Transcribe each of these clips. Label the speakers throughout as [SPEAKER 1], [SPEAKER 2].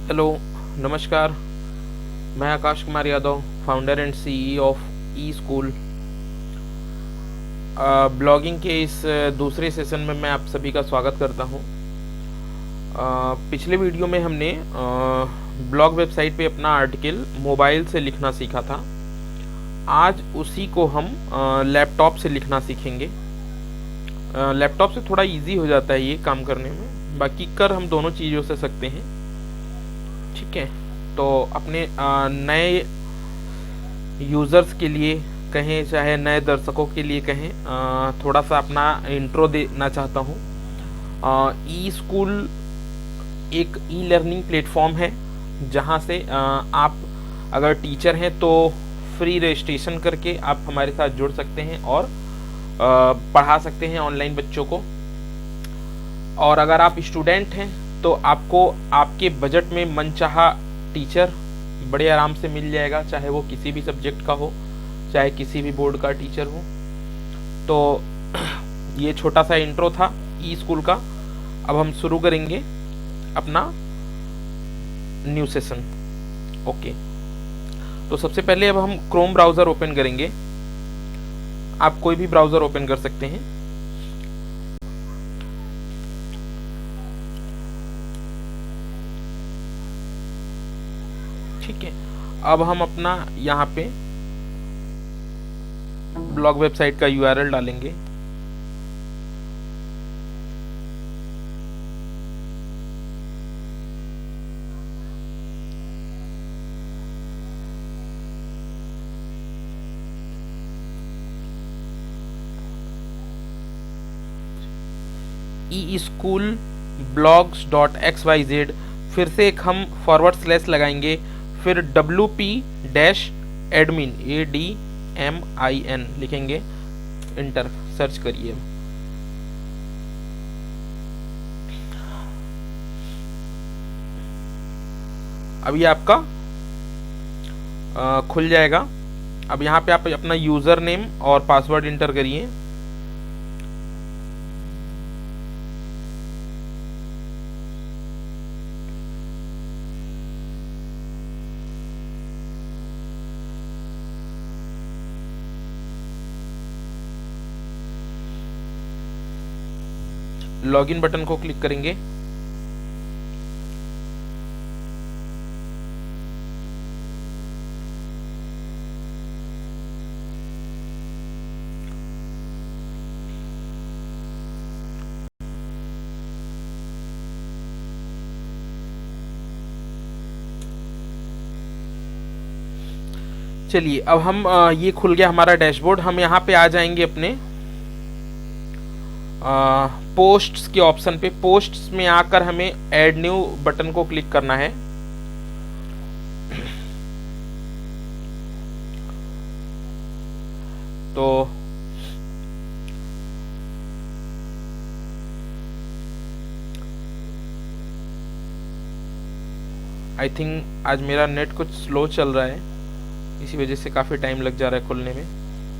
[SPEAKER 1] Hello, नमस्कार। मैं Akash Kumar Yadav, founder and CE of e school. Blogging के इस दूसरे सेशन में मैं आप सभी का स्वागत करता हूं। पिछले वीडियो में हमने ब्लॉग वेबसाइट पे अपना आर्टिकल मोबाइल से लिखना सीखा था। आज उसी को हम लैपटॉप से लिखना सीखेंगे। लैपटॉप से थोड़ा इजी हो जाता है ये काम करने में, बाकी कर हम दोनों चीज़ों से सकते हैं। ठीक है, तो अपने नए यूज़र्स के लिए कहें चाहे नए दर्शकों के लिए कहें, थोड़ा सा अपना इंट्रो देना चाहता हूँ। ई स्कूल एक ई लर्निंग प्लेटफॉर्म है जहाँ से आप अगर टीचर हैं तो फ्री रजिस्ट्रेशन करके आप हमारे साथ जुड़ सकते हैं और पढ़ा सकते हैं ऑनलाइन बच्चों को। और अगर आप स्टूडेंट हैं तो आपको आपके बजट में मनचाहा टीचर बड़े आराम से मिल जाएगा, चाहे वो किसी भी सब्जेक्ट का हो, चाहे किसी भी बोर्ड का टीचर हो। तो ये छोटा सा इंट्रो था ई स्कूल का। अब हम शुरू करेंगे अपना न्यू सेशन। ओके, तो सबसे पहले अब हम क्रोम ब्राउज़र ओपन करेंगे। आप कोई भी ब्राउज़र ओपन कर सकते हैं। ठीक है, अब हम अपना यहाँ पे ब्लॉग वेबसाइट का यूआरएल डालेंगे। ई स्कूल ब्लॉग्स डॉट XYZ, फिर से एक हम फॉरवर्ड स्लैश लगाएंगे, फिर WP-admin ADMIN लिखेंगे, इंटर सर्च करिए। अब ये आपका खुल जाएगा। अब यहाँ पे आप अपना यूज़र नेम और पासवर्ड इंटर करिए। लॉगिन बटन को क्लिक करेंगे। चलिए, अब हम ये खुल गया हमारा डैशबोर्ड। हम यहाँ पे आ जाएंगे अपने पोस्ट्स के ऑप्शन पे। पोस्ट्स में आकर हमें ऐड न्यू बटन को क्लिक करना है। तो आई थिंक आज मेरा नेट कुछ स्लो चल रहा है, इसी वजह से काफ़ी टाइम लग जा रहा है खुलने में।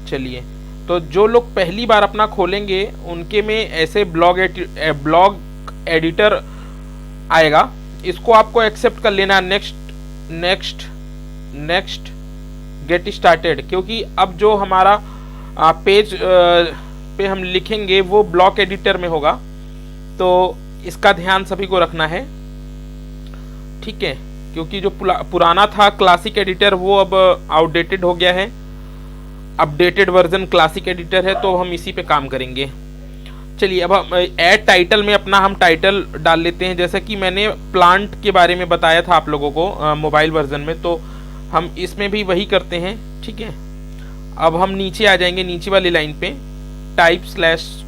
[SPEAKER 1] चलिए, तो जो लोग पहली बार अपना खोलेंगे उनके में ऐसे ब्लॉग एडिटर आएगा। इसको आपको एक्सेप्ट कर लेना। Next next next get started, क्योंकि अब जो हमारा पेज पे हम लिखेंगे वो ब्लॉग एडिटर में होगा, तो इसका ध्यान सभी को रखना है। ठीक है, क्योंकि जो पुराना था क्लासिक एडिटर वो अब आउटडेटेड हो गया है। अपडेटेड वर्जन क्लासिक एडिटर है, तो हम इसी पे काम करेंगे। चलिए, अब हम ऐड टाइटल में अपना हम टाइटल डाल लेते हैं। जैसा कि मैंने प्लांट के बारे में बताया था आप लोगों को मोबाइल वर्जन में, तो हम इसमें भी वही करते हैं। ठीक है, अब हम नीचे आ जाएंगे, नीचे वाली लाइन पे type/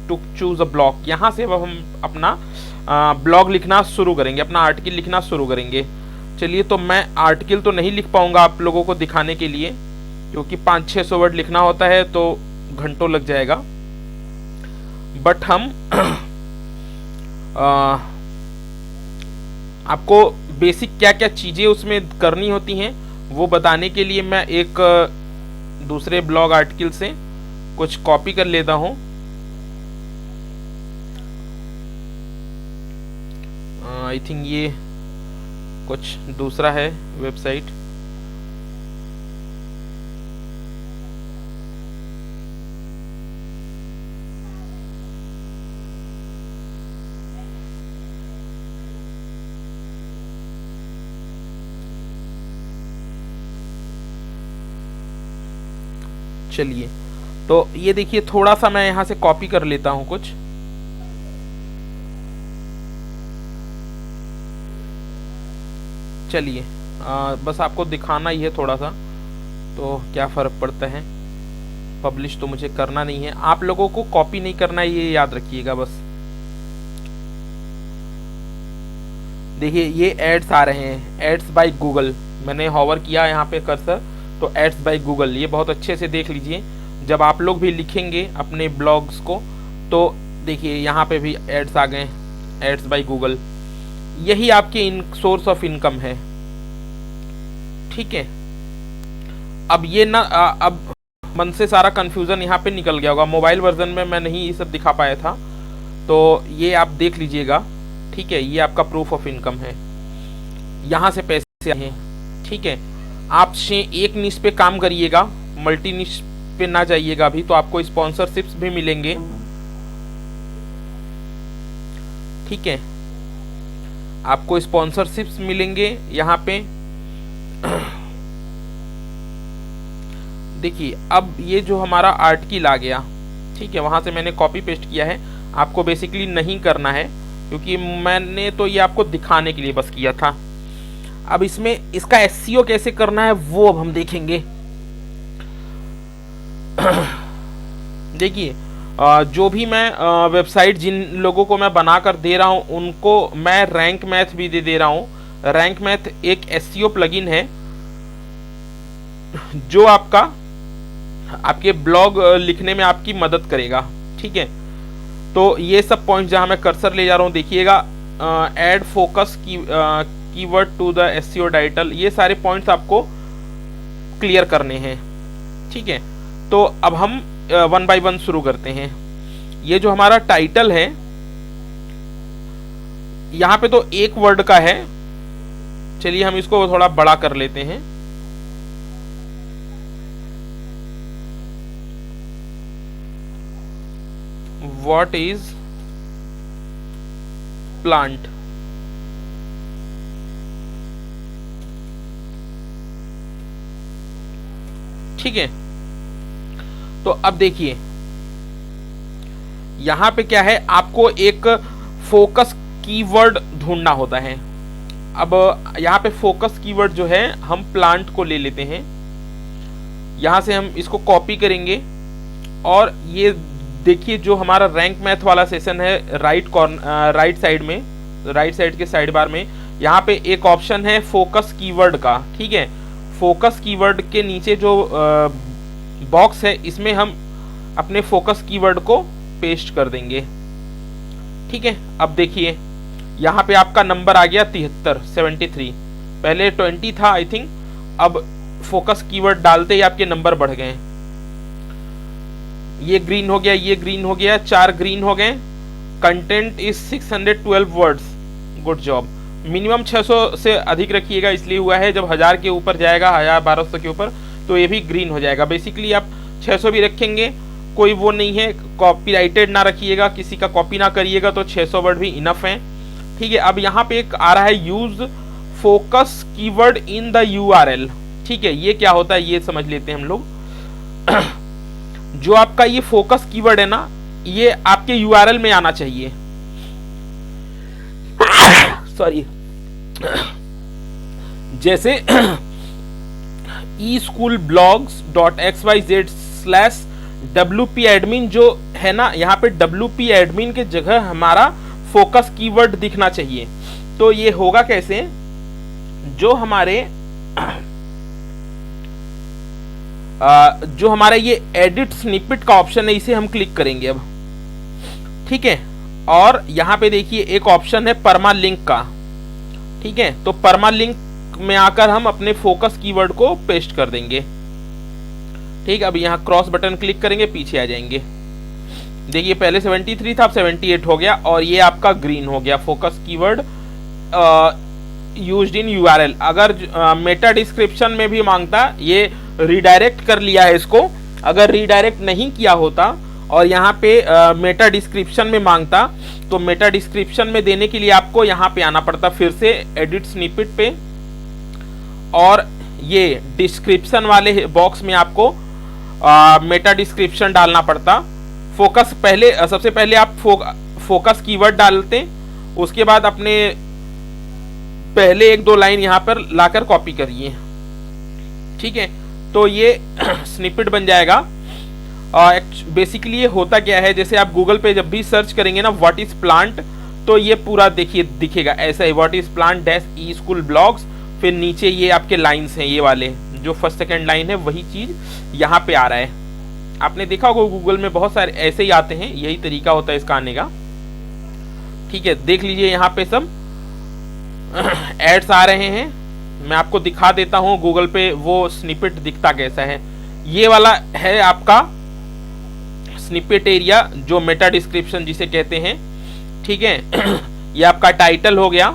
[SPEAKER 1] to choose a blog. यहाँ से अब हम अपना ब्लॉग लिखना शुरू करेंगे, अपना आर्टिकल लिखना शुरू करेंगे। चलिए, तो मैं आर्टिकल तो नहीं लिख पाऊंगा आप लोगों को दिखाने के लिए, क्योंकि 500-600 वर्ड लिखना होता है तो घंटों लग जाएगा। बट हम आपको बेसिक क्या क्या चीज़ें उसमें करनी होती हैं वो बताने के लिए मैं एक दूसरे ब्लॉग आर्टिकल से कुछ कॉपी कर लेता हूँ। आई थिंक ये कुछ दूसरा है वेबसाइट। चलिए, तो ये देखिए, थोड़ा सा मैं यहाँ से कॉपी कर लेता हूँ कुछ। चलिए, बस आपको दिखाना ही है थोड़ा सा, तो क्या फ़र्क पड़ता है। पब्लिश तो मुझे करना नहीं है, आप लोगों को कॉपी नहीं करना है, ये याद रखिएगा बस। देखिए ये एड्स आ रहे हैं, एड्स बाय गूगल। मैंने हॉवर किया यहाँ पे कर्सर, तो एड्स बाय गूगल, ये बहुत अच्छे से देख लीजिए। जब आप लोग भी लिखेंगे अपने ब्लॉग्स को, तो देखिए यहाँ पे भी एड्स आ गए, एड्स बाय गूगल। यही आपके सोर्स ऑफ इनकम है, ठीक है। अब ये ना अब मन से सारा कंफ्यूजन यहाँ पे निकल गया होगा। मोबाइल वर्जन में मैं नहीं ये सब दिखा पाया था, तो ये आप देख लीजिएगा, ठीक है। ये आपका प्रूफ ऑफ इनकम है, यहाँ से पैसे आए हैं, ठीक है। आप एक निश पे काम करिएगा, मल्टी निश पे ना जाइएगा अभी, तो आपको स्पॉन्सरशिप्स भी मिलेंगे, ठीक है। आपको स्पॉन्सरशिप्स मिलेंगे यहाँ पे। देखिए अब ये जो हमारा आर्टिकल आ गया, ठीक है, वहां से मैंने कॉपी पेस्ट किया है। आपको बेसिकली नहीं करना है, क्योंकि मैंने तो ये आपको दिखाने के लिए बस किया था। अब इसमें इसका एसईओ कैसे करना है वो अब हम देखेंगे। देखिए जो भी मैं वेबसाइट जिन लोगों को मैं बनाकर दे रहा हूं, उनको मैं रैंक मैथ भी दे रहा हूं। रैंक मैथ एक एसईओ प्लगइन है जो आपके ब्लॉग लिखने में आपकी मदद करेगा, ठीक है। तो ये सब पॉइंट जहां मैं कर्सर ले जा रहा हूं, देखिएगा, add focus keyword to the SEO title, ये सारे पॉइंट्स आपको क्लियर करने हैं, ठीक है। तो अब हम 1 बाय 1 शुरू करते हैं। ये जो हमारा टाइटल है, यहाँ पे तो एक वर्ड का है। चलिए हम इसको थोड़ा बड़ा कर लेते हैं। What is plant? ठीक है। तो अब देखिए यहां पे क्या है, आपको एक फोकस कीवर्ड ढूंढना होता है। अब यहां पे फोकस कीवर्ड जो है, हम प्लांट को ले लेते हैं। यहां से हम इसको कॉपी करेंगे, और ये देखिए जो हमारा रैंक मैथ वाला सेशन है, राइट साइड में, राइट साइड के साइड बार में, यहाँ पे एक ऑप्शन है फोकस कीवर्ड का, ठीक है। फोकस कीवर्ड के नीचे जो बॉक्स है, इसमें हम अपने फोकस कीवर्ड को पेस्ट कर देंगे, ठीक है। अब देखिए यहाँ पे आपका नंबर आ गया 73, पहले 20 था आई थिंक। अब फोकस कीवर्ड डालते ही आपके नंबर बढ़ गए। ये ग्रीन हो गया, ये ग्रीन हो गया, 4 ग्रीन हो गए। Content is 612 words, good job. Minimum 600 से अधिक रखिएगा, इसलिए हुआ है जब 1000 के ऊपर जाएगा, 1200 के ऊपर, तो ये भी ग्रीन हो जाएगा। बेसिकली आप 600 भी रखेंगे, कोई वो नहीं है, कॉपीराइटेड ना रखिएगा, किसी का कॉपी ना करिएगा, तो 600 वर्ड भी इनफ है, ठीक है। अब यहाँ पे एक आ रहा है use focus keyword in the URL, ठीक है। ये क्या होता है ये समझ लेते हैं हम लोग। जो आपका ये फोकस कीवर्ड है ना, ये आपके यूआरएल में आना चाहिए। सॉरी, जैसे eschoolblogs.xyz/wp admin जो है ना, यहाँ पे wp admin के जगह हमारा फोकस कीवर्ड दिखना चाहिए। तो ये होगा कैसे, जो हमारे ये एडिट स्निपेट का ऑप्शन है, इसे हम क्लिक करेंगे अब, ठीक है। और यहाँ पे देखिए एक ऑप्शन है परमालिंक का, ठीक है। तो परमालिंक में आकर हम अपने फोकस कीवर्ड को पेस्ट कर देंगे, ठीक। अब यहाँ क्रॉस बटन क्लिक करेंगे, पीछे आ जाएंगे। देखिए पहले 73 था, अब 78 हो गया, और ये आपका ग्रीन हो गया। Focus keyword used in URL, अगर मेटा डिस्क्रिप्शन में भी मांगता, ये रिडायरेक्ट कर लिया है इसको, अगर रिडायरेक्ट नहीं किया होता और यहाँ पे मेटा डिस्क्रिप्शन में मांगता तो मेटा डिस्क्रिप्शन में देने के लिए आपको यहाँ पे आना पड़ता फिर से एडिट स्निपेट पे, और ये डिस्क्रिप्शन वाले बॉक्स में आपको मेटा डिस्क्रिप्शन डालना पड़ता। फोकस पहले, सबसे पहले आप फोकस कीवर्ड डालते, उसके बाद अपने पहले 1-2 लाइन यहाँ पर लाकर कॉपी करिए, ठीक है। तो ये स्निपेट बन जाएगा। बेसिकली ये होता क्या है, जैसे आप गूगल पे जब भी सर्च करेंगे ना व्हाट इज प्लांट, तो ये पूरा देखिए दिखेगा ऐसा ही, what is plant dash e school blogs, फिर नीचे ये आपके लाइंस हैं, ये वाले जो फर्स्ट सेकंड लाइन है वही चीज यहाँ पे आ रहा है। आपने देखा होगा गूगल में बहुत सारे ऐसे ही आते हैं, यही तरीका होता है इसका आने का, ठीक है। देख लीजिए यहाँ पे सब एड्स आ रहे हैं, मैं आपको दिखा देता हूँ गूगल पे वो स्निपेट दिखता कैसा है। ये वाला है आपका स्निपेट एरिया, जो मेटा डिस्क्रिप्शन जिसे कहते हैं, ठीक है। ये आपका टाइटल हो गया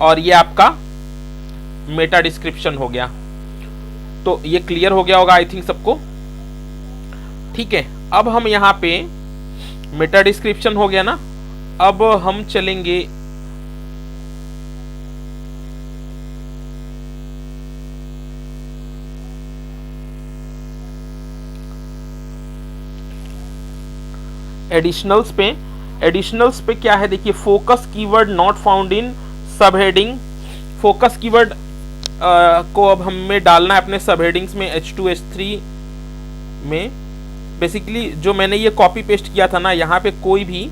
[SPEAKER 1] और ये आपका मेटा डिस्क्रिप्शन हो गया। तो ये क्लियर हो गया होगा आई थिंक सबको, ठीक है। अब हम यहाँ पे मेटा डिस्क्रिप्शन हो गया ना, अब हम चलेंगे एडिशनल्स पे। एडिशनल्स पे क्या है देखिए, focus keyword not found in सब हेडिंग। फोकस कीवर्ड को अब हमें डालना है अपने सब हेडिंग्स में, H2 H3 में। बेसिकली जो मैंने ये कॉपी पेस्ट किया था ना, यहाँ पे कोई भी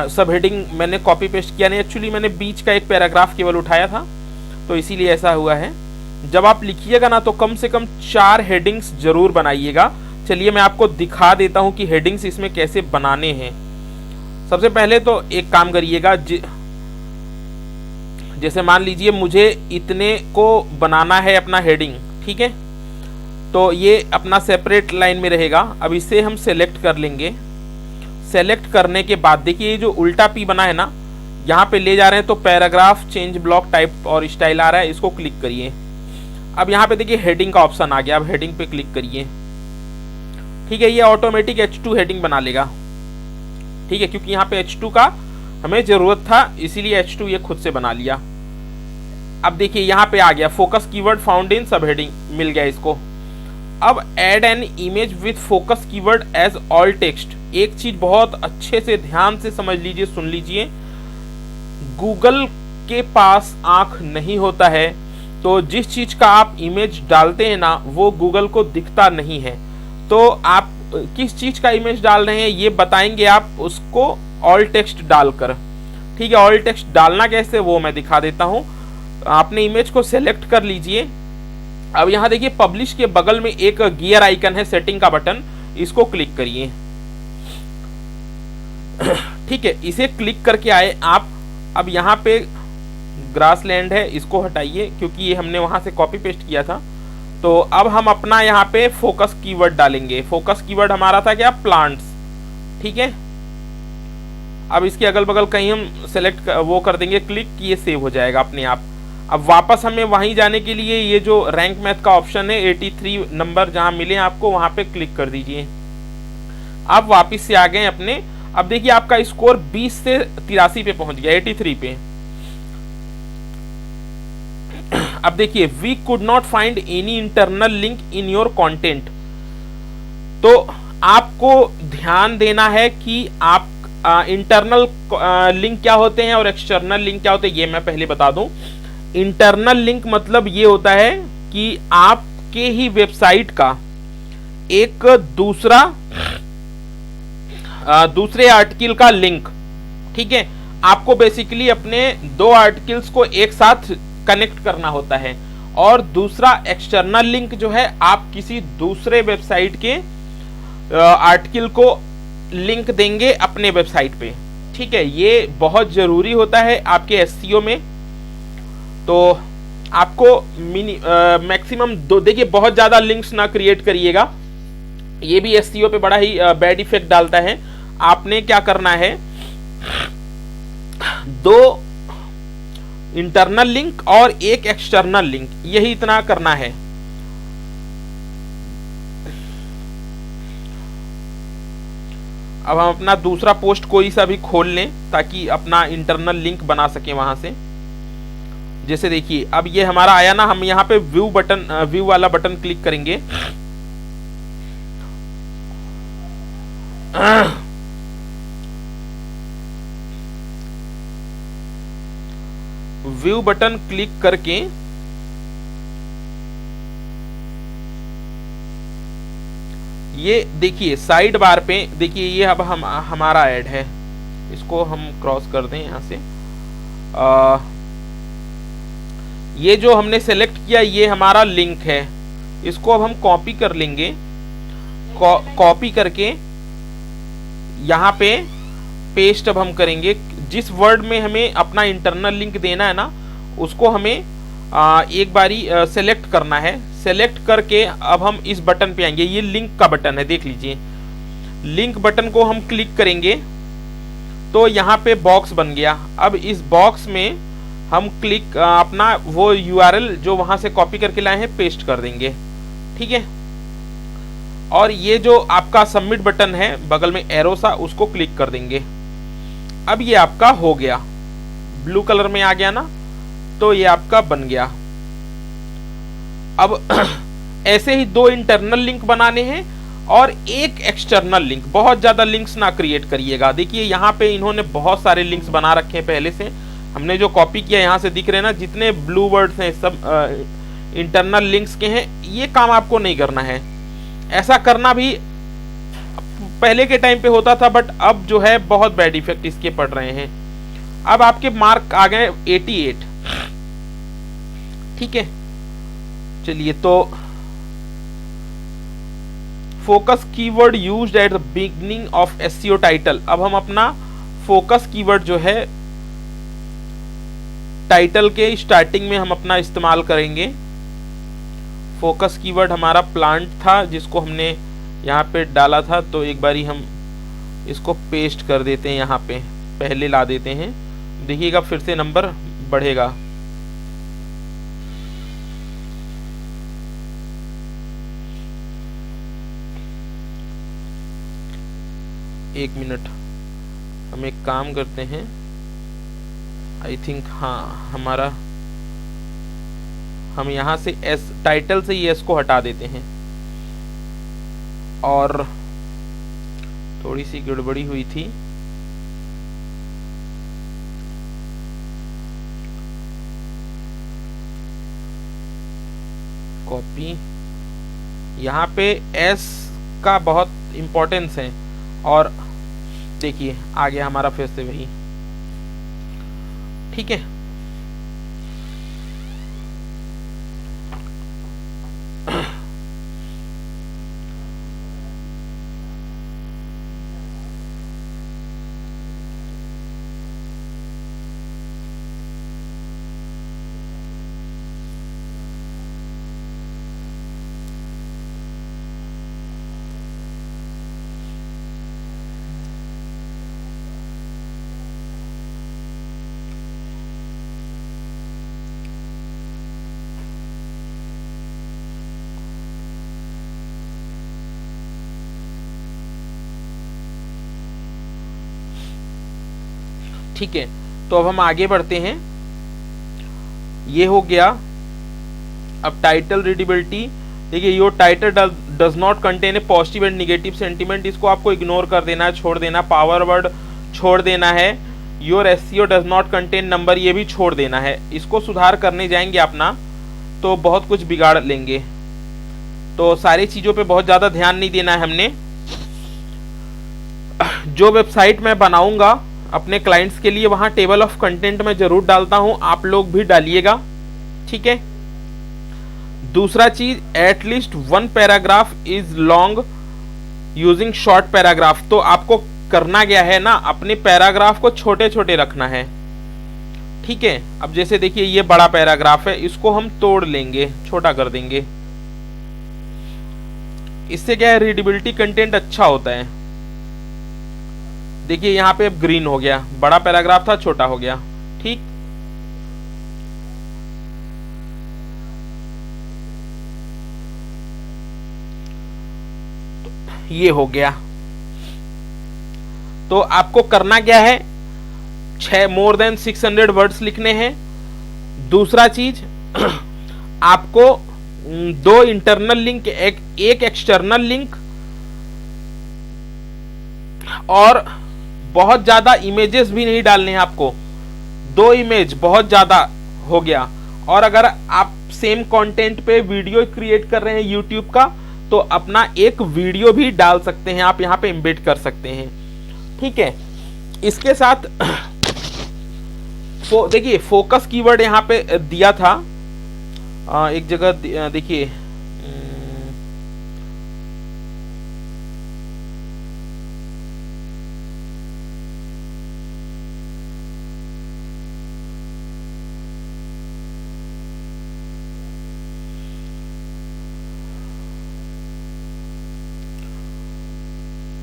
[SPEAKER 1] सब हेडिंग मैंने कॉपी पेस्ट किया नहीं, एक्चुअली मैंने बीच का एक पैराग्राफ केवल उठाया था, तो इसीलिए ऐसा हुआ है। जब आप लिखिएगा ना तो कम से कम 4 हेडिंग्स जरूर बनाइएगा। चलिए मैं आपको दिखा देता हूं कि हेडिंग्स इसमें कैसे बनाने हैं। सबसे पहले तो एक काम करिएगा, जैसे मान लीजिए मुझे इतने को बनाना है अपना हेडिंग, ठीक है, तो ये अपना सेपरेट लाइन में रहेगा। अब इसे हम सेलेक्ट कर लेंगे। सेलेक्ट करने के बाद देखिए ये जो उल्टा पी बना है ना, यहाँ पे ले जा रहे हैं तो पैराग्राफ चेंज ब्लॉक टाइप और स्टाइल आ रहा है, इसको क्लिक करिए। अब यहाँ पे देखिए हेडिंग का ऑप्शन आ गया, अब हेडिंग पे क्लिक करिए, ठीक है। ये ऑटोमेटिक H2 हेडिंग बना लेगा, ठीक है, क्योंकि यहाँ पे H2 का हमें जरूरत था, इसीलिए H2 ये खुद से बना लिया। अब देखिए यहाँ पे आ गया फोकस कीवर्ड फाउंड इन सब हेडिंग, मिल गया इसको। अब add an image with focus keyword as alt text. एक चीज बहुत अच्छे से ध्यान से समझ लीजिए, सुन लीजिए, गूगल के पास आंख नहीं होता है, तो जिस चीज का आप इमेज डालते हैं ना वो गूगल को दिखता नहीं है। तो आप किस चीज का इमेज डाल रहे हैं ये बताएंगे आप उसको ऑल टेक्स्ट डालकर, ठीक है। ऑल टेक्स्ट डालना कैसे वो मैं दिखा देता हूं। आपने इमेज को सेलेक्ट कर लीजिए। अब यहाँ देखिए पब्लिश के बगल में एक गियर आइकन है, सेटिंग का बटन, इसको क्लिक करिए, ठीक है। इसे क्लिक करके आए आप, अब यहाँ पे ग्रासलैंड है, इसको हटाइए क्योंकि ये हमने वहां से कॉपी पेस्ट किया था। तो अब हम अपना यहाँ पे फोकस कीवर्ड डालेंगे। फोकस कीवर्ड हमारा था क्या, प्लांट्स, ठीक है। अब इसके अगल बगल कहीं हम सेलेक्ट वो कर देंगे क्लिक, कि ये सेव हो जाएगा अपने आप। अब वापस हमें वहीं जाने के लिए ये जो रैंक मैथ का ऑप्शन है 83 नंबर जहां मिले आपको वहां पे क्लिक कर दीजिए। आप वापस से आ गए अपने। अब देखिए आपका स्कोर 20 से 83 पे पहुंच गया, 83 पे। अब देखिए we could not find any internal link in your content. तो आपको ध्यान देना है कि आप इंटरनल लिंक क्या होते हैं और एक्सटर्नल लिंक क्या होते हैं, ये मैं पहले बता दूं। इंटरनल लिंक मतलब ये होता है कि आपके ही वेबसाइट का एक दूसरे आर्टिकल का लिंक, ठीक है। आपको बेसिकली अपने 2 आर्टिकल्स को एक साथ कनेक्ट करना होता है। और दूसरा एक्सटर्नल लिंक जो है, आप किसी दूसरे वेबसाइट के आर्टिकल को लिंक देंगे अपने वेबसाइट पे, ठीक है। ये बहुत जरूरी होता है आपके एसईओ में। तो आपको मैक्सिमम 2, देखिए बहुत ज्यादा लिंक्स ना क्रिएट करिएगा, ये भी एसईओ पे बड़ा ही बैड इफेक्ट डालता है। आपने क्या करना है, 2 इंटरनल लिंक और एक एक्सटर्नल लिंक, यही इतना करना है। अब हम अपना दूसरा पोस्ट कोई सा भी खोल लें ताकि अपना इंटरनल लिंक बना सके वहां से। जैसे देखिए अब ये हमारा आया ना, हम यहाँ पे व्यू वाला बटन क्लिक करेंगे। व्यू बटन क्लिक करके ये देखिए साइड बार पे देखिए, ये अब हमारा ऐड है, इसको हम क्रॉस कर दें यहां से। ये जो हमने सेलेक्ट किया ये हमारा लिंक है, इसको अब हम कॉपी कर लेंगे। कॉपी करके यहाँ पे पेस्ट अब हम करेंगे। जिस वर्ड में हमें अपना इंटरनल लिंक देना है ना, उसको हमें एक बारी सेलेक्ट करना है। सेलेक्ट करके अब हम इस बटन पे आएंगे, ये लिंक का बटन है, देख लीजिए। लिंक बटन को हम क्लिक करेंगे तो यहाँ पे बॉक्स बन गया। अब इस बॉक्स में हम क्लिक अपना वो URL जो वहां से कॉपी करके लाए हैं पेस्ट कर देंगे, ठीक है। और ये जो आपका सबमिट बटन है बगल में एरो सा, उसको क्लिक कर देंगे। अब ये आपका हो गया, ब्लू कलर में आ गया ना, तो ये आपका बन गया। अब ऐसे ही 2 इंटरनल लिंक बनाने हैं और एक एक्सटर्नल लिंक। बहुत ज्यादा लिंक्स ना क्रिएट करिएगा। देखिए यहाँ पे इन्होंने बहुत सारे लिंक्स बना रखे हैं पहले से। हमने जो कॉपी किया यहाँ से दिख रहे हैं ना, जितने ब्लू वर्ड्स हैं सब इंटरनल लिंक्स के हैं। ये काम आपको नहीं करना है। ऐसा करना भी पहले के टाइम पे होता था, बट अब जो है बहुत बैड इफेक्ट इसके पड़ रहे हैं। अब आपके मार्क आ गए 88, ठीक है। चलिए, तो focus keyword used at the beginning of SEO title. अब हम अपना फोकस कीवर्ड जो है टाइटल के स्टार्टिंग में हम अपना इस्तेमाल करेंगे। फोकस कीवर्ड हमारा प्लांट था जिसको हमने यहाँ पे डाला था, तो एक बारी हम इसको पेस्ट कर देते हैं, यहाँ पे पहले ला देते हैं। देखिएगा फिर से नंबर बढ़ेगा। एक मिनट, हम एक काम करते हैं। आई थिंक हाँ, हमारा हम यहाँ से एस टाइटल से ही एस को हटा देते हैं। और थोड़ी सी गड़बड़ी हुई थी। कॉपी, यहाँ पे एस का बहुत इंपॉर्टेंस है। और देखिए आ गया हमारा फिर से वही, ठीक है। ठीक है, तो अब हम आगे बढ़ते हैं। ये हो गया। अब टाइटल रीडेबिलिटी, देखिए your title does not contain a positive and negative sentiment, इसको आपको इग्नोर कर देना है, छोड़ देना। पावर वर्ड छोड़ देना है। Your SEO does not contain number, ये भी छोड़ देना है। इसको सुधार करने जाएंगे अपना तो बहुत कुछ बिगाड़ लेंगे, तो सारी चीज़ों पे बहुत ज़्यादा ध्यान नहीं देना है हमने। जो वेबसाइट मैं बनाऊंगा अपने क्लाइंट्स के लिए, वहां टेबल ऑफ कंटेंट में जरूर डालता हूं, आप लोग भी डालिएगा, ठीक है। दूसरा चीज, at least 1 paragraph is long using short paragraph. तो आपको करना क्या है ना, अपने पैराग्राफ को छोटे छोटे रखना है, ठीक है। अब जैसे देखिए ये बड़ा पैराग्राफ है, इसको हम तोड़ लेंगे, छोटा कर देंगे। इससे क्या है, रीडेबिलिटी कंटेंट अच्छा होता है। देखिए यहाँ पे अब ग्रीन हो गया, बड़ा पैराग्राफ था छोटा हो गया, ठीक। ये हो गया। तो आपको करना क्या है, more than 600 वर्ड्स लिखने हैं। दूसरा चीज आपको 2 इंटरनल लिंक, एक एक्सटर्नल लिंक, और बहुत ज्यादा इमेजेस भी नहीं डालने हैं आपको। 2 इमेज बहुत ज्यादा हो गया। और अगर आप सेम कंटेंट पे वीडियो क्रिएट कर रहे हैं यूट्यूब का, तो अपना एक वीडियो भी डाल सकते हैं, आप यहाँ पे एम्बेड कर सकते हैं। ठीक है, इसके साथ देखिए फोकस कीवर्ड यहाँ पे दिया था एक जगह, देखिए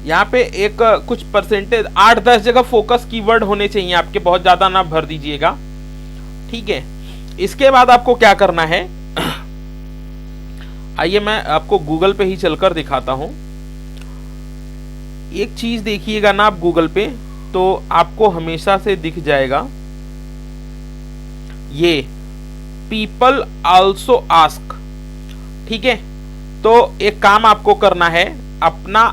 [SPEAKER 1] यहाँ पे एक कुछ परसेंटेज 8-10 जगह फोकस कीवर्ड होने चाहिए आपके, बहुत ज्यादा ना भर दीजिएगा। ठीक है, इसके बाद आपको क्या करना है, आइए मैं आपको गूगल पे ही चलकर दिखाता हूं। एक चीज देखिएगा ना आप गूगल पे, तो आपको हमेशा से दिख जाएगा ये पीपल आल्सो आस्क। ठीक है, तो एक काम आपको करना है, अपना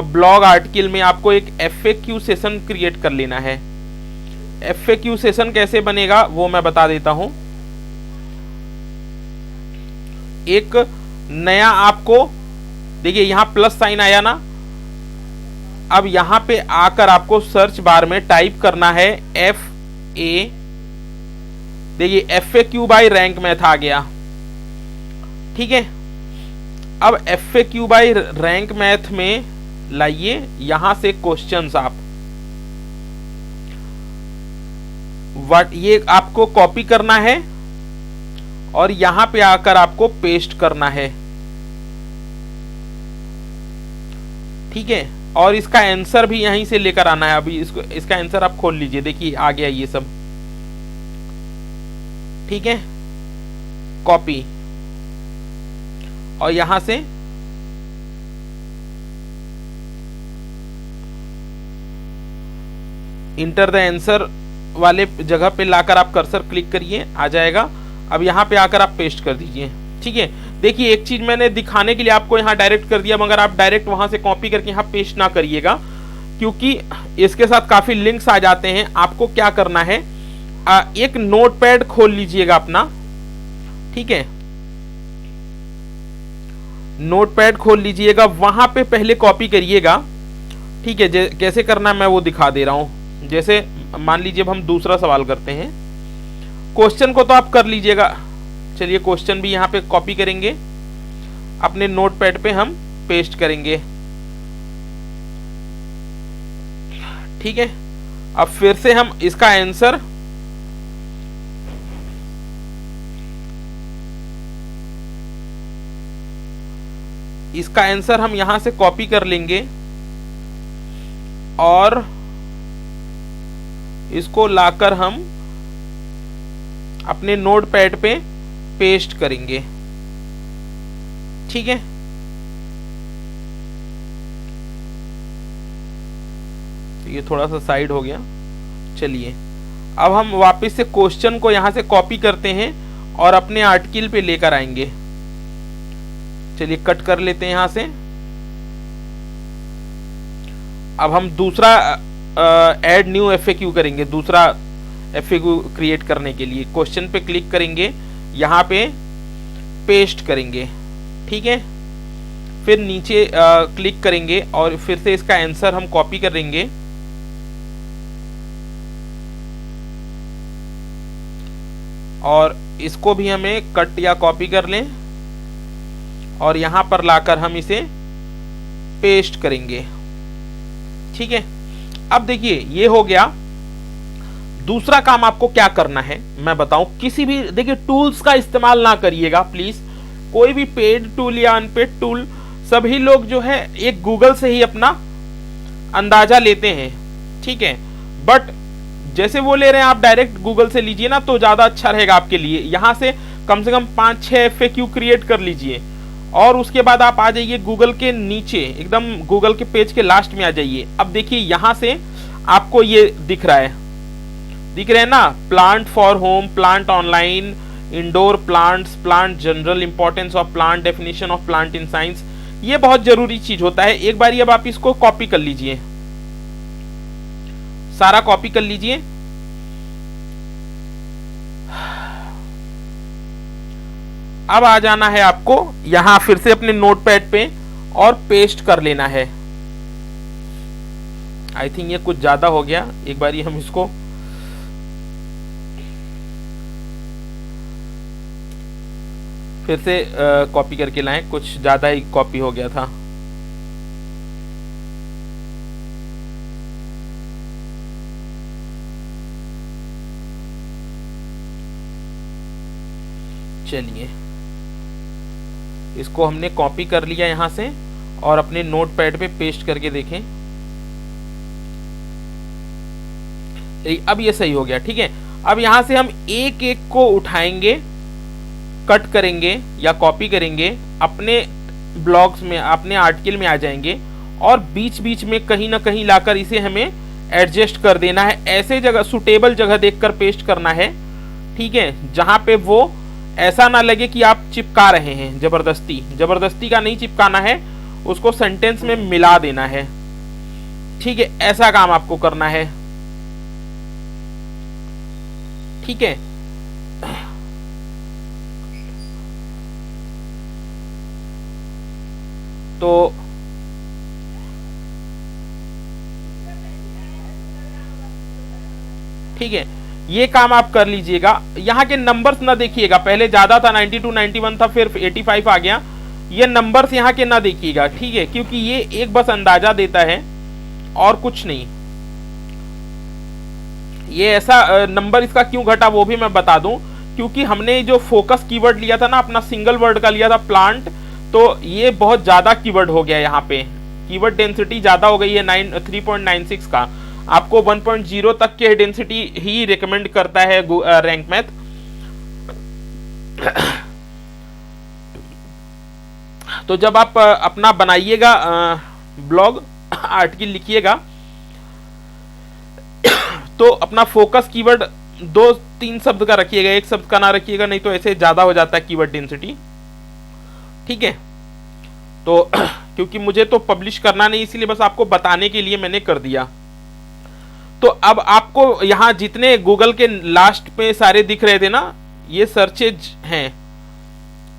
[SPEAKER 1] ब्लॉग आर्टिकल में आपको एक FAQ सेशन क्रिएट कर लेना है। FAQ सेशन कैसे बनेगा वो मैं बता देता हूं। एक नया आपको देखिए यहां प्लस साइन आया ना, अब यहां पे आकर आपको सर्च बार में टाइप करना है देखिए FAQ बाय रैंक मैथ आ गया। ठीक है, अब FAQ बाय रैंक मैथ में लाइए यहां से क्वेश्चंस आप ये आपको कॉपी करना है और यहां पे आकर आपको पेस्ट करना है। ठीक है, और इसका आंसर भी यहीं से लेकर आना है। अभी इसका आंसर आप खोल लीजिए, देखिए आ गया ये सब। ठीक है, कॉपी, और यहां से इंटर द आंसर वाले जगह पे लाकर आप कर्सर क्लिक करिए, आ जाएगा। अब यहाँ पे आकर आप पेस्ट कर दीजिए। ठीक है, देखिए एक चीज मैंने दिखाने के लिए आपको यहाँ डायरेक्ट कर दिया, मगर आप डायरेक्ट वहां से कॉपी करके यहाँ पेस्ट ना करिएगा, क्योंकि इसके साथ काफी लिंक्स आ जाते हैं। आपको क्या करना है, एक नोटपैड खोल लीजिएगा अपना। ठीक है, नोटपैड खोल लीजिएगा, वहां पे पहले कॉपी करिएगा। ठीक है, कैसे करना है मैं वो दिखा दे रहा हूं। जैसे मान लीजिए अब हम दूसरा सवाल करते हैं, क्वेश्चन को तो आप कर लीजिएगा। चलिए क्वेश्चन भी यहाँ पे कॉपी करेंगे, अपने नोटपैड पे हम पेस्ट करेंगे। ठीक है, अब फिर से हम इसका आंसर हम यहां से कॉपी कर लेंगे और इसको लाकर हम अपने नोटपैड पे पेस्ट करेंगे। ठीक है, ये थोड़ा सा साइड हो गया। चलिए अब हम वापस से क्वेश्चन को यहां से कॉपी करते हैं और अपने आर्टिकल पे लेकर आएंगे। चलिए कट कर लेते हैं यहां से। अब हम दूसरा ऐड न्यू FAQ करेंगे। दूसरा FAQ क्रिएट करने के लिए क्वेश्चन पे क्लिक करेंगे, यहाँ पे पेस्ट करेंगे। ठीक है, फिर नीचे क्लिक करेंगे और फिर से इसका आंसर हम कॉपी करेंगे और इसको भी हमें कट या कॉपी कर लें और यहां पर लाकर हम इसे पेस्ट करेंगे। ठीक है, अब देखिए ये हो गया। दूसरा काम आपको क्या करना है मैं बताऊं, किसी भी देखिए टूल्स का इस्तेमाल ना करिएगा प्लीज। कोई भी पेड टूल या अनपेड टूल, सभी लोग जो है एक गूगल से ही अपना अंदाजा लेते हैं। ठीक है, बट जैसे वो ले रहे हैं आप डायरेक्ट गूगल से लीजिए ना, तो ज्यादा अच्छा रहेगा आपके लिए। यहां से कम 5-6 FAQ क्रिएट कर लीजिए और उसके बाद आप आ जाइए गूगल के नीचे, एकदम गूगल के पेज के लास्ट में आ जाइए। अब देखिए यहाँ से आपको ये दिख रहा है, दिख रहे हैं ना, plant for home, plant online, indoor plants, plant general importance of plant, definition of plant in science. ये बहुत जरूरी चीज होता है। एक बार अब आप इसको कॉपी कर लीजिए, सारा कॉपी कर लीजिए। अब आ जाना है आपको यहां फिर से अपने नोटपैड पे और पेस्ट कर लेना है। आई थिंक ये कुछ ज्यादा हो गया, एक बार हम इसको फिर से कॉपी करके लाएं, कुछ ज्यादा ही कॉपी हो गया था। चलिए इसको हमने कॉपी कर लिया यहां से और अपने नोटपैड पे पेस्ट करके देखें। अब ये सही हो गया, ठीक है। अब यहां से हम एक एक को उठाएंगे, कट करेंगे या कॉपी करेंगे, अपने ब्लॉग्स में, अपने आर्टिकल में आ जाएंगे और बीच बीच में कहीं ना कहीं लाकर इसे हमें एडजस्ट कर देना है। ऐसे जगह, सुटेबल जगह देखकर पेस्ट करना है, ठीक है, जहां पे वो ऐसा ना लगे कि आप चिपका रहे हैं जबरदस्ती। जबरदस्ती का नहीं चिपकाना है, उसको सेंटेंस में मिला देना है, ठीक है। ऐसा काम आपको करना है, ठीक है। तो ठीक है, ये काम आप कर लीजिएगा। यहाँ के नंबर्स ना देखिएगा, पहले ज्यादा था 92 91 था, फिर 85 आ गया। ये नंबर्स यहाँ के ना देखिएगा, ठीक है, क्योंकि ये एक बस अंदाजा देता है और कुछ नहीं। ये ऐसा नंबर इसका क्यों घटा वो भी मैं बता दूं, क्योंकि हमने जो फोकस कीवर्ड लिया था ना, अपना सिंगल वर्ड का लिया था प्लांट, तो ये बहुत ज्यादा कीवर्ड हो गया। यहाँ पे कीवर्ड डेंसिटी ज्यादा हो गई है 3.96 का। आपको 1.0 तक के डेंसिटी ही रिकमेंड करता है रैंक मैथ। तो जब आप अपना बनाइएगा ब्लॉग आर्टिकल लिखिएगा तो अपना फोकस कीवर्ड 2-3 शब्द का रखिएगा, एक शब्द का ना रखिएगा, नहीं तो ऐसे ज्यादा हो जाता है कीवर्ड डेंसिटी, ठीक है। तो क्योंकि मुझे तो पब्लिश करना नहीं, इसलिए बस आपको बताने के लिए मैंने कर दिया। तो अब आपको यहाँ जितने गूगल के लास्ट पे सारे दिख रहे थे ना, ये सर्चेज हैं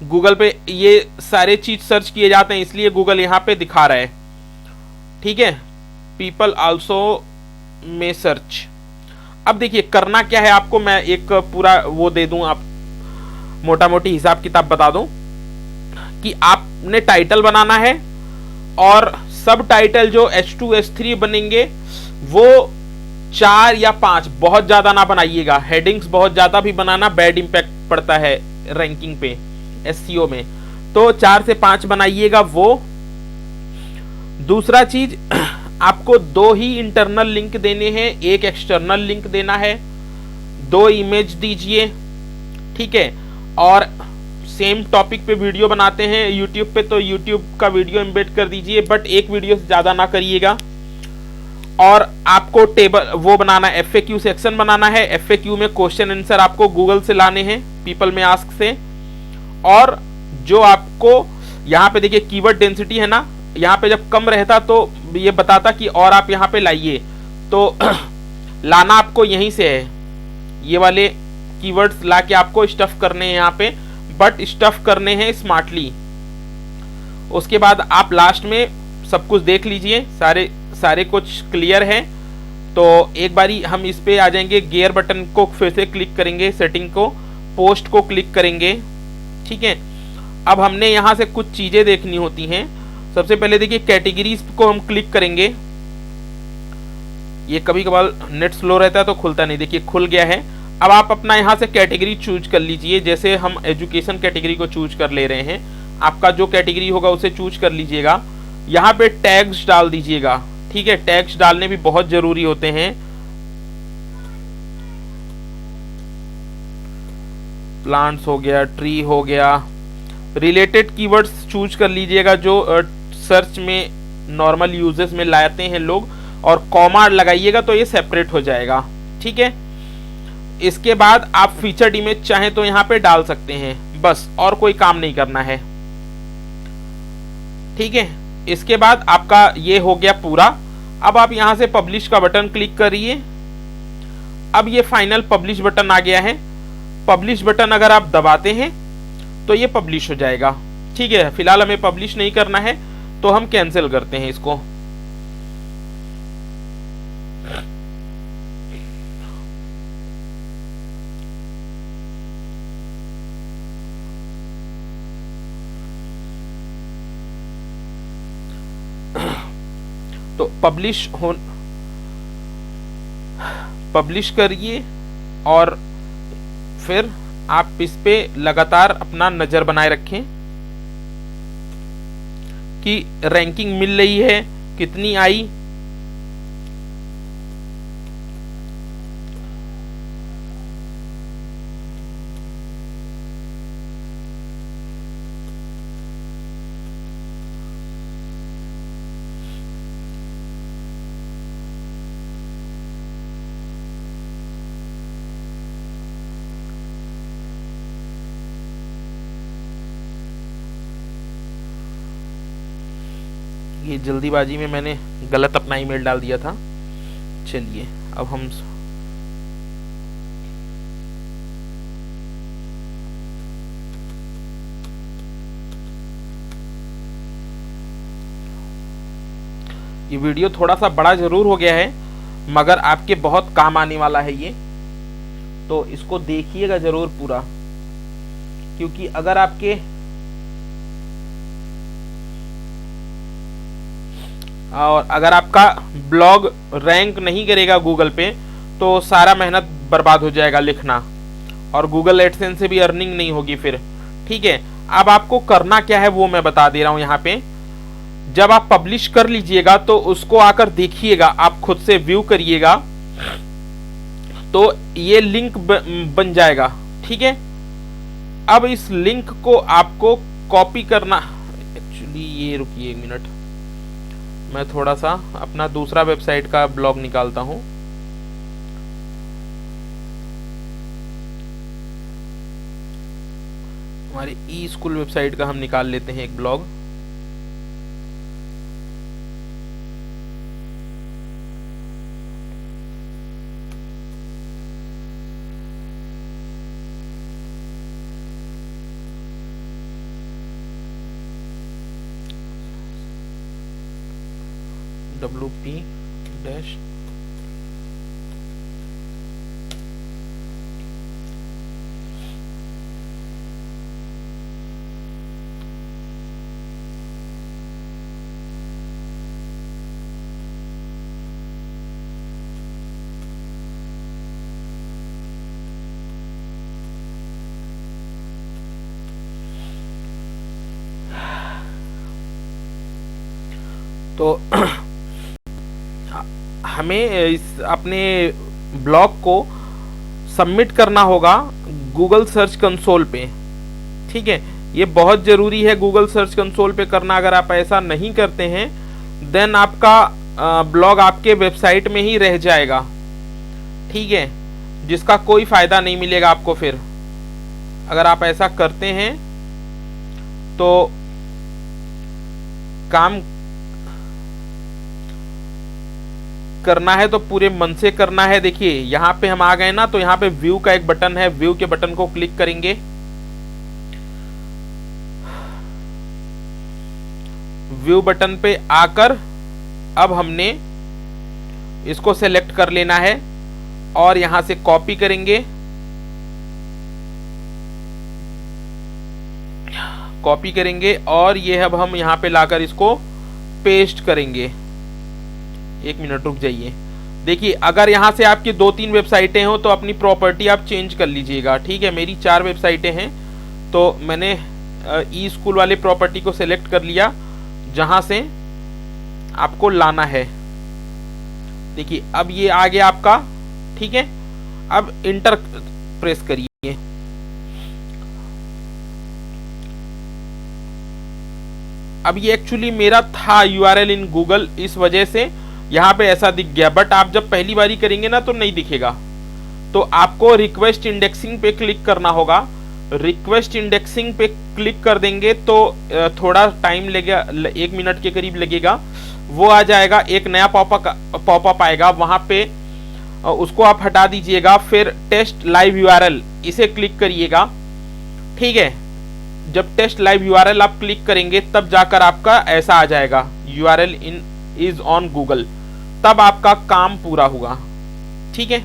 [SPEAKER 1] गूगल पे, ये सारे चीज सर्च किए जाते हैं, इसलिए गूगल यहाँ पे दिखा रहा है, ठीक है। पीपल आल्सो में सर्च। अब देखिए करना क्या है आपको, मैं एक पूरा वो दे दूं, आप मोटा मोटी हिसाब किताब बता दूं कि आपने टाइटल बनाना है और सब टाइटल जो H2 H3 बनेंगे वो 4 या 5, बहुत ज्यादा ना बनाइएगा। हेडिंग्स बहुत ज्यादा भी बनाना बैड इंपैक्ट पड़ता है रैंकिंग पे, SEO में, तो 4 से 5 बनाइएगा वो। दूसरा चीज, आपको 2 ही इंटरनल लिंक देने हैं, एक एक्सटर्नल लिंक देना है, 2 इमेज दीजिए, ठीक है। और सेम टॉपिक पे वीडियो बनाते हैं यूट्यूब पे, तो यूट्यूब का वीडियो एम्बेड कर दीजिए, बट एक वीडियो से ज्यादा ना करिएगा। और आपको टेबल वो बनाना है, FAQ सेक्शन बनाना है। FAQ में क्वेश्चन आंसर आपको गूगल से लाने हैं, पीपल में आस्क से। और जो आपको यहाँ पे देखिए कीवर्ड डेंसिटी है ना, यहाँ पे जब कम रहता तो ये बताता कि और आप यहाँ पे लाइए, तो लाना आपको यहीं से है, ये वाले कीवर्ड्स ला के आपको स्टफ करने हैं यहाँ पे, बट स्टफ करने हैं स्मार्टली। उसके बाद आप लास्ट में सब कुछ देख लीजिए, सारे कुछ क्लियर है। तो एक बारी हम इस पे आ जाएंगे, गियर बटन को फिर से क्लिक करेंगे, सेटिंग को, पोस्ट को क्लिक करेंगे, ठीक है। अब हमने यहाँ से कुछ चीजें देखनी होती हैं। सबसे पहले देखिए कैटेगरीज को हम क्लिक करेंगे। ये कभी कभार नेट स्लो रहता है तो खुलता नहीं, देखिए खुल गया है। अब आप अपना यहाँ से कैटेगरी चूज कर लीजिए, जैसे हम एजुकेशन कैटेगरी को चूज कर ले रहे हैं, आपका जो कैटेगरी होगा उसे चूज कर लीजिएगा। यहाँ पे टैग्स डाल दीजिएगा, ठीक है, टैग्स डालने भी बहुत जरूरी होते हैं। प्लांट्स हो गया, ट्री हो गया, रिलेटेड कीवर्ड्स चूज कर लीजिएगा जो सर्च में नॉर्मल यूजेस में लाते हैं लोग, और कॉमा लगाइएगा तो ये सेपरेट हो जाएगा। ठीक है, इसके बाद आप फीचर्ड इमेज चाहें तो यहाँ पे डाल सकते हैं, बस और कोई काम नहीं करना है। ठीक है, इसके बाद आपका ये हो गया पूरा। अब आप यहां से पब्लिश का बटन क्लिक करिए। अब ये फाइनल पब्लिश बटन आ गया है। पब्लिश बटन अगर आप दबाते हैं तो ये पब्लिश हो जाएगा। ठीक है, फिलहाल हमें पब्लिश नहीं करना है तो हम कैंसिल करते हैं इसको। तो पब्लिश करिए और फिर आप इस पे लगातार अपना नजर बनाए रखें कि रैंकिंग मिल रही है, कितनी आई। ये जल्दीबाजी में मैंने गलत अपना ईमेल डाल दिया था। चलिए अब हम ये वीडियो थोड़ा सा बड़ा जरूर हो गया है, मगर आपके बहुत काम आने वाला है ये, तो इसको देखिएगा जरूर पूरा, क्योंकि अगर आपके और अगर आपका ब्लॉग रैंक नहीं करेगा गूगल पे तो सारा मेहनत बर्बाद हो जाएगा लिखना, और गूगल एडसेंस से भी अर्निंग नहीं होगी फिर। ठीक है, अब आपको करना क्या है वो मैं बता दे रहा हूं। यहाँ पे जब आप पब्लिश कर लीजिएगा तो उसको आकर देखिएगा, आप खुद से व्यू करिएगा तो ये लिंक बन जाएगा। ठीक है, अब इस लिंक को आपको कॉपी करना, एक्चुअली ये रुकिए 1 मिनट, मैं थोड़ा सा अपना दूसरा वेबसाइट का ब्लॉग निकालता हूं। हमारी ई स्कूल वेबसाइट का हम निकाल लेते हैं एक ब्लॉग। WP डैश तो हमें इस अपने ब्लॉग को सबमिट करना होगा गूगल सर्च कंसोल पे। ठीक है, ये बहुत ज़रूरी है गूगल सर्च कंसोल पे करना। अगर आप ऐसा नहीं करते हैं देन आपका ब्लॉग आपके वेबसाइट में ही रह जाएगा। ठीक है, जिसका कोई फ़ायदा नहीं मिलेगा आपको फिर। अगर आप ऐसा करते हैं तो काम करना है तो पूरे मन से करना है। देखिए यहाँ पे हम आ गए ना, तो यहाँ पे व्यू का एक बटन है, व्यू के बटन को क्लिक करेंगे। व्यू बटन पे आकर अब हमने इसको सेलेक्ट कर लेना है और यहां से कॉपी करेंगे, कॉपी करेंगे और ये अब हम यहाँ पे लाकर इसको पेस्ट करेंगे। 1 मिनट रुक जाइए। देखिए अगर यहाँ से आपकी 2-3 वेबसाइटें हो तो अपनी प्रॉपर्टी आप चेंज कर लीजिएगा। ठीक है, मेरी 4 वेबसाइटें हैं तो मैंने ई स्कूल वाले प्रॉपर्टी को सिलेक्ट कर लिया जहाँ से आपको लाना है। देखिए अब ये आ गया आपका। ठीक है, अब इंटर प्रेस करिए। अब ये एक्चुअली मेरा था यूआरएल इन गूगल, इस वजह से यहाँ पे ऐसा दिख गया, बट आप जब पहली बारी करेंगे ना तो नहीं दिखेगा। तो आपको रिक्वेस्ट इंडेक्सिंग पे क्लिक करना होगा। रिक्वेस्ट इंडेक्सिंग पे क्लिक कर देंगे तो थोड़ा टाइम लगेगा, 1 मिनट के करीब लगेगा, वो आ जाएगा। एक नया पॉपअप आएगा, वहां पे उसको आप हटा दीजिएगा। फिर टेस्ट लाइव यूआरएल इसे क्लिक करिएगा, ठीक है। जब टेस्ट लाइव यूआरएल आप क्लिक करेंगे तब जाकर आपका ऐसा आ जाएगा, यूआरएल इज ऑन गूगल, तब आपका काम पूरा हुआ, ठीक है।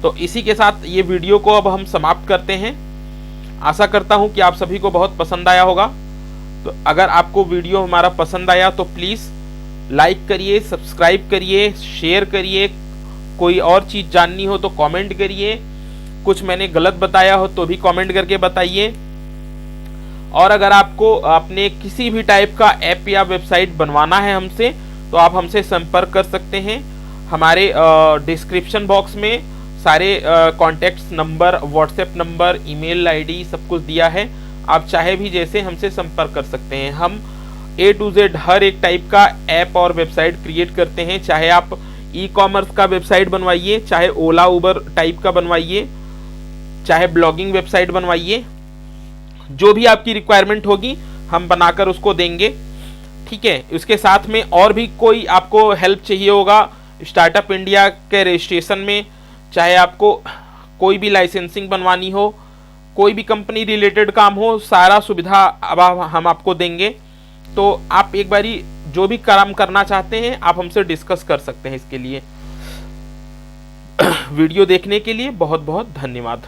[SPEAKER 1] तो इसी के साथ ये वीडियो को अब हम समाप्त करते हैं। आशा करता हूं कि आप सभी को बहुत पसंद आया होगा। तो अगर आपको वीडियो हमारा पसंद आया तो प्लीज़ लाइक करिए, सब्सक्राइब करिए, शेयर करिए। कोई और चीज़ जाननी हो तो कमेंट करिए, कुछ मैंने गलत बताया हो तो भी कमेंट करके बताइए। और अगर आपको अपने किसी भी टाइप का ऐप या वेबसाइट बनवाना है हमसे, तो आप हमसे संपर्क कर सकते हैं। हमारे डिस्क्रिप्शन बॉक्स में सारे contacts number, WhatsApp number, email ID सब कुछ दिया है। आप चाहे भी जैसे हमसे संपर्क कर सकते हैं। हम A to Z हर एक टाइप का ऐप और वेबसाइट क्रिएट करते हैं। चाहे आप ई कॉमर्स का वेबसाइट बनवाइए, चाहे ओला उबर टाइप का बनवाइए, चाहे ब्लॉगिंग वेबसाइट बनवाइए, जो भी आपकी रिक्वायरमेंट होगी हम बनाकर उसको देंगे, ठीक है। उसके साथ में और भी कोई आपको हेल्प चाहिए होगा स्टार्टअप इंडिया के रजिस्ट्रेशन में, चाहे आपको कोई भी लाइसेंसिंग बनवानी हो, कोई भी कंपनी रिलेटेड काम हो, सारा सुविधा अब हम आपको देंगे। तो आप एक बारी जो भी काम करना चाहते हैं आप हमसे डिस्कस कर सकते हैं। इसके लिए वीडियो देखने के लिए बहुत बहुत धन्यवाद।